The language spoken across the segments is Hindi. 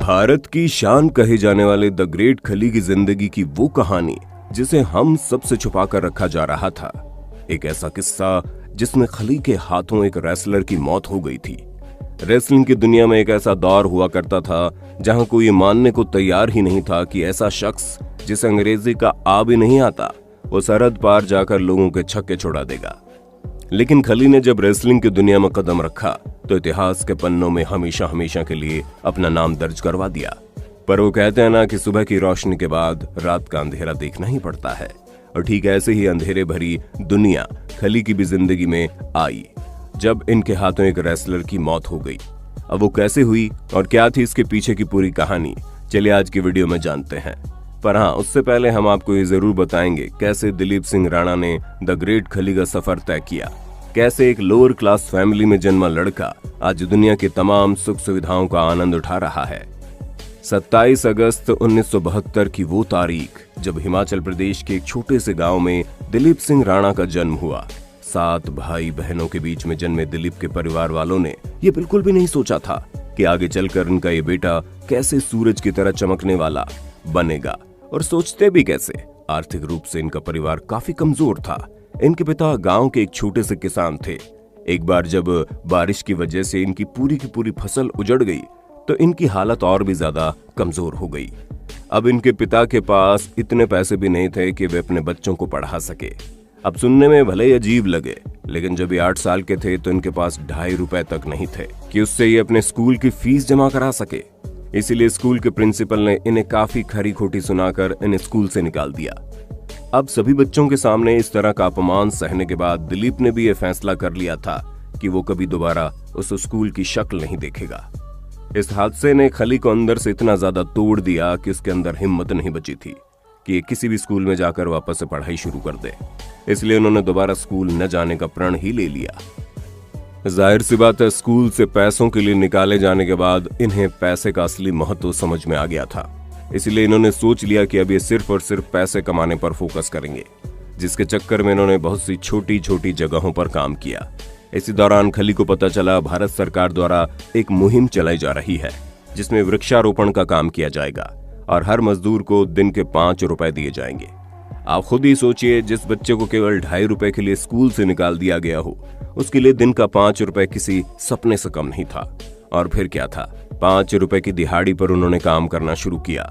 भारत की शान कहे जाने वाले द ग्रेट खली की जिंदगी की वो कहानी जिसे हम सबसे छुपा कर रखा जा रहा था। एक ऐसा किस्सा जिसमें खली के हाथों एक रेसलर की मौत हो गई थी। रेसलिंग की दुनिया में एक ऐसा दौर हुआ करता था जहां कोई ये मानने को तैयार ही नहीं था कि ऐसा शख्स जिसे अंग्रेजी का आ भी नहीं आता वो सरहद पार जाकर लोगों के छक्के छुड़ा देगा। लेकिन खली ने जब रेसलिंग की दुनिया में कदम रखा तो इतिहास के पन्नों में हमेशा हमेशा के लिए अपना नाम दर्ज करवा दिया। पर वो कहते हैं ना कि सुबह की रोशनी के बाद रात का अंधेरा देखना ही पड़ता है, और ठीक ऐसे ही अंधेरे भरी दुनिया खली की भी जिंदगी में आई जब इनके हाथों एक रेसलर की मौत हो गई। अब वो कैसे हुई और क्या थी इसके पीछे की पूरी कहानी, चलिए आज की वीडियो में जानते हैं। पर हाँ, उससे पहले हम आपको ये जरूर बताएंगे कैसे दिलीप सिंह राणा ने द ग्रेट खली का सफर तय किया, कैसे एक लोअर क्लास फैमिली में जन्मा लड़का आज दुनिया की तमाम सुख सुविधाओं का आनंद उठा रहा है। 27 अगस्त 1972 की वो तारीख जब हिमाचल प्रदेश के एक छोटे से गांव में दिलीप सिंह राणा का जन्म हुआ। 7 भाई बहनों के बीच में जन्मे दिलीप के परिवार वालों ने ये बिल्कुल भी नहीं सोचा था कि आगे चलकर उनका ये बेटा कैसे सूरज की तरह चमकने वाला बनेगा। और सोचते भी कैसे, आर्थिक रूप से इनका परिवार काफी कमजोर था। इनके पिता गांव के एक छोटे से किसान थे। एक बार जब बारिश की वजह से इनकी पूरी की पूरी फसल उजड़ गई तो इनकी हालत और भी ज्यादा कमजोर हो गई। अब इनके पिता के पास इतने पैसे भी नहीं थे कि वे अपने बच्चों को पढ़ा सके। अब सुनने में भले ही अजीब लगे, लेकिन जब ये 8 साल के थे तो इनके पास 2.5 रुपए तक नहीं थे कि उससे ये अपने स्कूल की फीस जमा करा सके। इसीलिए स्कूल के प्रिंसिपल ने इन्हें काफी खरी खोटी सुनाकर इन्हें स्कूल से निकाल दिया। अब सभी बच्चों के सामने इस तरह का अपमान सहने के बाद दिलीप ने भी यह फैसला कर लिया था कि वो कभी दोबारा उस स्कूल की शक्ल नहीं देखेगा। इस हादसे ने खली को अंदर से इतना ज्यादा तोड़ दिया कि उसके अंदर हिम्मत नहीं बची थी कि ये किसी भी स्कूल में जाकर वापस से पढ़ाई शुरू कर दे। इसलिए उन्होंने दोबारा स्कूल न जाने का प्रण ही ले लिया। जाहिर सी बात है, स्कूल से पैसों के लिए निकाले जाने के बाद इन्हें पैसे का असली महत्व समझ में आ गया था। इसलिए इन्होंने सोच लिया कि अब ये सिर्फ और सिर्फ पैसे कमाने पर फोकस करेंगे, जिसके चक्कर में इन्होंने बहुत सी छोटी छोटी जगहों पर काम किया। इसी दौरान खली को पता चला भारत सरकार द्वारा एक मुहिम चलाई जा रही है जिसमें वृक्षारोपण का काम किया जाएगा और हर मजदूर को दिन के 5 रुपए दिए जाएंगे। आप खुद ही सोचिए, जिस बच्चे को केवल 2.5 रुपए के लिए स्कूल से निकाल दिया गया हो उसके लिए दिन का 5 रुपए किसी सपने से कम नहीं था। और फिर क्या था, 5 रुपए की दिहाड़ी पर उन्होंने काम करना शुरू किया।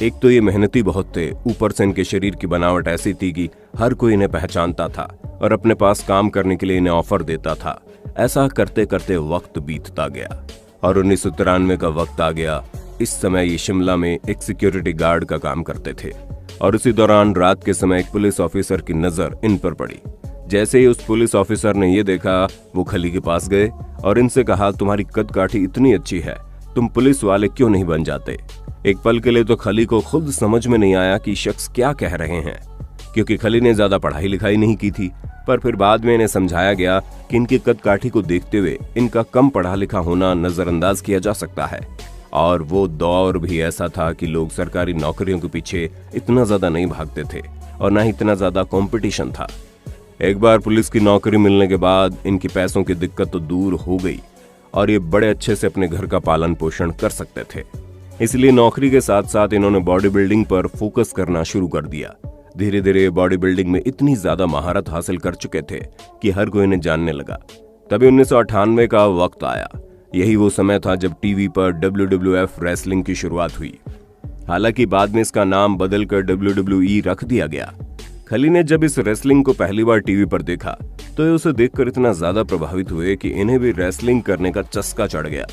एक तो ये मेहनती बहुत थे, ऊपर से इनके शरीर की बनावट ऐसी थी कि हर कोई इन्हें पहचानता था और अपने पास काम करने के लिए इन्हें ऑफर देता था। ऐसा करते करते वक्त बीतता गया और 1993 का वक्त आ गया। इस समय ये शिमला में एक सिक्योरिटी गार्ड का काम करते थे और उसी दौरान रात के समय एक पुलिस ऑफिसर की नजर इन पर पड़ी। जैसे ही उस पुलिस ऑफिसर ने ये देखा, वो खली के पास गए और इनसे कहा, तुम्हारी कद काठी इतनी अच्छी है, तुम पुलिस वाले क्यों नहीं बन जाते। एक पल के लिए तो खली को खुद समझ में नहीं आया कि शख्स क्या कह रहे हैं, क्योंकि खली ने ज्यादा पढ़ाई लिखाई नहीं की थी। पर फिर बाद में इन्हें समझाया गया कि इनकी कद काठी को देखते हुए इनका कम पढ़ा लिखा होना नजरअंदाज किया जा सकता है। और वो दौर भी ऐसा था कि लोग सरकारी नौकरियों के पीछे इतना ज्यादा नहीं भागते थे और ना ही इतना ज्यादा कंपटीशन था। एक बार पुलिस की नौकरी मिलने के बाद इनकी पैसों की दिक्कत तो दूर हो गई और ये बड़े अच्छे से अपने घर का पालन पोषण कर सकते थे। इसलिए नौकरी के साथ साथ इन्होंने बॉडी बिल्डिंग पर फोकस करना शुरू कर दिया। धीरे धीरे बॉडी बिल्डिंग में इतनी ज्यादा महारत हासिल कर चुके थे कि हर कोई इन्हें जानने लगा। तभी 1998 का वक्त आया। यही वो समय था जब टीवी पर WWF रेसलिंग की शुरुआत हुई। हालांकि बाद में इसका नाम बदलकर WWE रख दिया गया। खली ने जब इस रेसलिंग को पहली बार टीवी पर देखा तो ये उसे देखकर इतना ज्यादा प्रभावित हुए कि इन्हें भी रेसलिंग करने का चस्का चढ़ गया,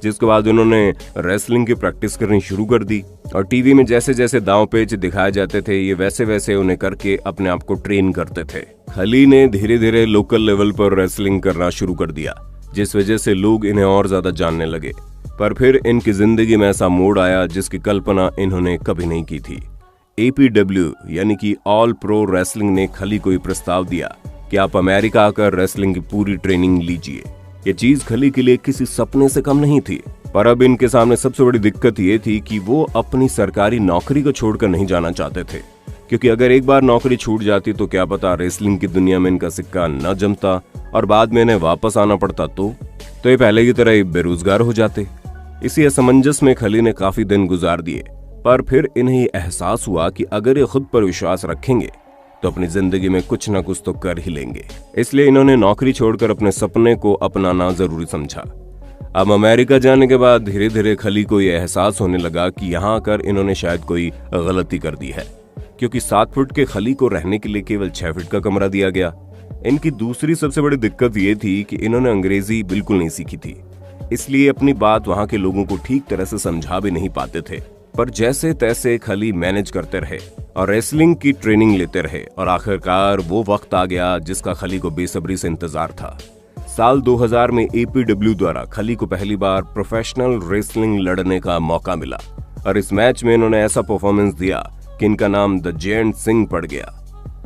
जिसके बाद उन्होंने रेसलिंग की प्रैक्टिस करनी शुरू कर दी। और टीवी में जैसे जैसे दांव पेच दिखाए जाते थे, ये वैसे वैसे उन्हें करके अपने आप को ट्रेन करते थे। खली ने धीरे धीरे लोकल लेवल पर रेसलिंग करना शुरू कर दिया, जिस वजह से लोग इन्हें और ज्यादा जानने लगे। पर फिर इनकी जिंदगी में ऐसा मोड़ आया जिसकी कल्पना इन्होंने कभी नहीं की थी। APW यानी कि ऑल प्रो रेसलिंग ने खली को प्रस्ताव दिया कि आप अमेरिका आकर रेसलिंग की पूरी ट्रेनिंग लीजिए। ये चीज खली के लिए किसी सपने से कम नहीं थी। पर अब इनके सामने सबसे बड़ी दिक्कत ये थी कि वो अपनी सरकारी नौकरी को छोड़कर नहीं जाना चाहते थे, क्योंकि अगर एक बार नौकरी छूट जाती तो क्या पता रेसलिंग की दुनिया में इनका सिक्का न जमता और बाद में इन्हें वापस आना पड़ता तो ये पहले की तरह बेरोजगार हो जाते। इसी असमंजस में खली ने काफी दिन गुजार दिए, पर फिर इन्हें एहसास हुआ कि अगर ये खुद पर विश्वास रखेंगे तो अपनी जिंदगी में कुछ ना कुछ तो कर ही लेंगे। इसलिए इन्होंने नौकरी छोड़कर अपने सपने को अपनाना जरूरी समझा। अब अमेरिका जाने के बाद धीरे धीरे खली को यह एहसास होने लगा कि यहाँ आकर इन्होंने शायद कोई गलती कर दी है, क्योंकि 7 फुट के खली को रहने के लिए केवल 6 फुट का कमरा दिया गया। इनकी दूसरी सबसे बड़ी दिक्कत ये थी कि इन्होंने अंग्रेजी बिल्कुल नहीं सीखी थी, इसलिए अपनी बात वहां के लोगों को ठीक तरह से समझा भी नहीं पाते थे। पर जैसे तैसे खली मैनेज करते रहे और रेसलिंग की ट्रेनिंग लेते रहे और आखिरकार वो वक्त आ गया जिसका खली को बेसब्री से इंतजार था। साल 2000 में APW द्वारा खली को पहली बार प्रोफेशनल रेसलिंग लड़ने का मौका मिला और इस मैच में इन्होंने ऐसा परफॉर्मेंस दिया कि इनका नाम द जेंट सिंह पड़ गया।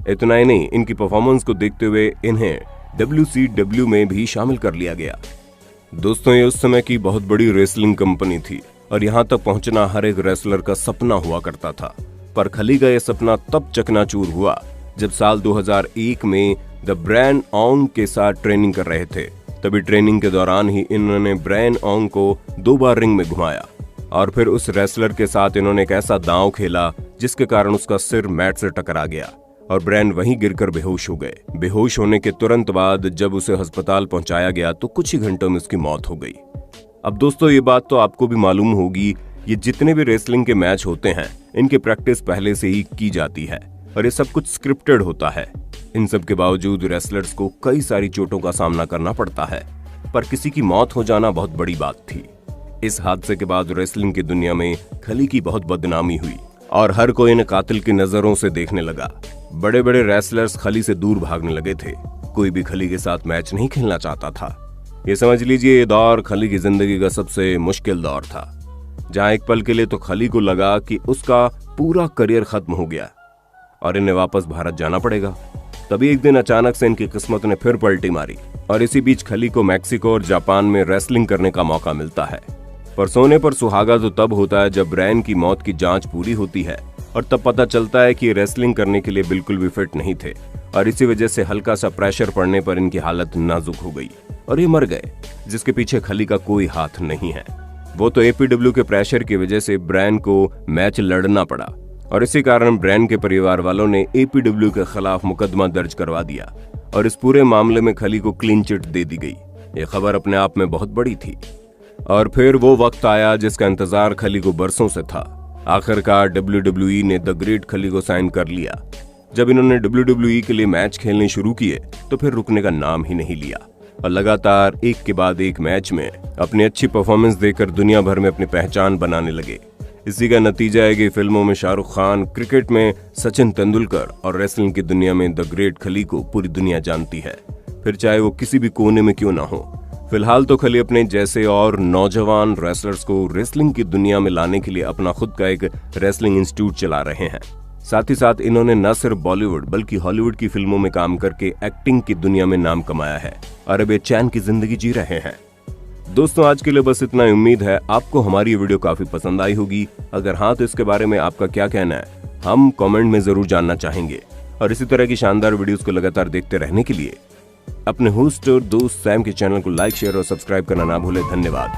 इतना ही नहीं, इनकी परफॉर्मेंस को देखते हुए इन्हें WCW में भी शामिल कर लिया गया। दोस्तों, ये उस समय की बहुत बड़ी रेसलिंग कंपनी थी और यहाँ तक पहुंचना हर एक रेसलर का सपना हुआ करता था। पर खली का यह सपना तब चकनाचूर हुआ जब साल 2001 में द ब्रायन ओंग के साथ ट्रेनिंग कर रहे थे। तभी ट्रेनिंग के दौरान ही इन्होंने ब्रायन ओंग को 2 बार रिंग में घुमाया और फिर उस रेसलर के साथ इन्होंने एक ऐसा दांव खेला जिसके कारण उसका सिर मैट से टकरा गया और ब्रायन वहीं गिरकर बेहोश हो गए। बेहोश होने के तुरंत बाद जब उसे अस्पताल पहुंचाया गया तो कुछ ही घंटों में उसकी मौत हो गई। अब दोस्तों, ये बात तो आपको भी मालूम होगी, ये जितने भी रेसलिंग के मैच होते हैं इनकी प्रैक्टिस पहले से ही की जाती है और ये सब कुछ स्क्रिप्टेड होता है। इन सब के बावजूद रेसलर्स को कई सारी चोटों का सामना करना पड़ता है, पर किसी की मौत हो जाना बहुत बड़ी बात थी। इस हादसे के बाद रेसलिंग की दुनिया में खली की बहुत बदनामी हुई और हर कोई इन्हें कातिल की नजरों से देखने लगा। बड़े बड़े रेसलर्स खली से दूर भागने लगे थे, कोई भी खली के साथ मैच नहीं खेलना चाहता था। ये समझ लीजिए, ये दौर खली की जिंदगी का सबसे मुश्किल दौर था, जहां एक पल के लिए तो खली को लगा कि उसका पूरा करियर खत्म हो गया और इन्हें वापस भारत जाना पड़ेगा। तभी एक दिन अचानक से इनकी किस्मत ने फिर पलटी मारी और इसी बीच खली को मैक्सिको और जापान में रेसलिंग करने का मौका मिलता है। पर सोने पर सुहागा तो तब होता है जब ब्रायन की मौत की जांच पूरी होती है और तब पता चलता है कि रेसलिंग करने के लिए बिल्कुल भी फिट नहीं थे और इसी वजह से हल्का सा प्रेशर पड़ने पर इनकी हालत नाजुक हो गई और ये मर गए, जिसके पीछे खली का कोई हाथ नहीं है। वो तो APW के प्रेशर की वजह से ब्रायन को मैच लड़ना पड़ा और इसी कारण ब्रायन के परिवार वालों ने APW के खिलाफ मुकदमा दर्ज करवा दिया और इस पूरे मामले में खली को क्लीन चिट दे दी गई। ये खबर अपने आप में बहुत बड़ी थी। और फिर वो वक्त आया जिसका इंतजार खली को बरसों से था। आखिरकार WWE ने द ग्रेट खली को साइन कर लिया। जब इन्होंने WWE के लिए मैच खेलने शुरू किए तो फिर रुकने का नाम ही नहीं लिया और लगातार एक के बाद एक मैच में अपनी अच्छी परफॉर्मेंस देकर दुनिया भर में अपनी पहचान बनाने लगे। इसी का नतीजा है कि फिल्मों में शाहरुख खान, क्रिकेट में सचिन तेंदुलकर और रेसलिंग की दुनिया में द ग्रेट खली को पूरी दुनिया जानती है, फिर चाहे वो किसी भी कोने में क्यों ना हो। फिलहाल तो खली अपने जैसे और नौजवान रेसलर्स को रेसलिंग की दुनिया में लाने के लिए अपना खुद का एक रेसलिंग इंस्टीट्यूट चला रहे हैं। साथ ही साथ इन्होंने न सिर्फ बॉलीवुड बल्कि हॉलीवुड की फिल्मों में काम करके एक्टिंग की दुनिया में नाम कमाया है और अब ये चैन की जिंदगी जी रहे हैं। दोस्तों, आज के लिए बस इतना ही। उम्मीद है आपको हमारी ये वीडियो काफी पसंद आई होगी। अगर हाँ तो इसके बारे में आपका क्या कहना है हम कमेंट में जरूर जानना चाहेंगे और इसी तरह की शानदार वीडियोस को लगातार देखते रहने के लिए अपने होस्ट और दोस्त सैम के चैनल को लाइक, शेयर और सब्सक्राइब करना ना भूलें। धन्यवाद।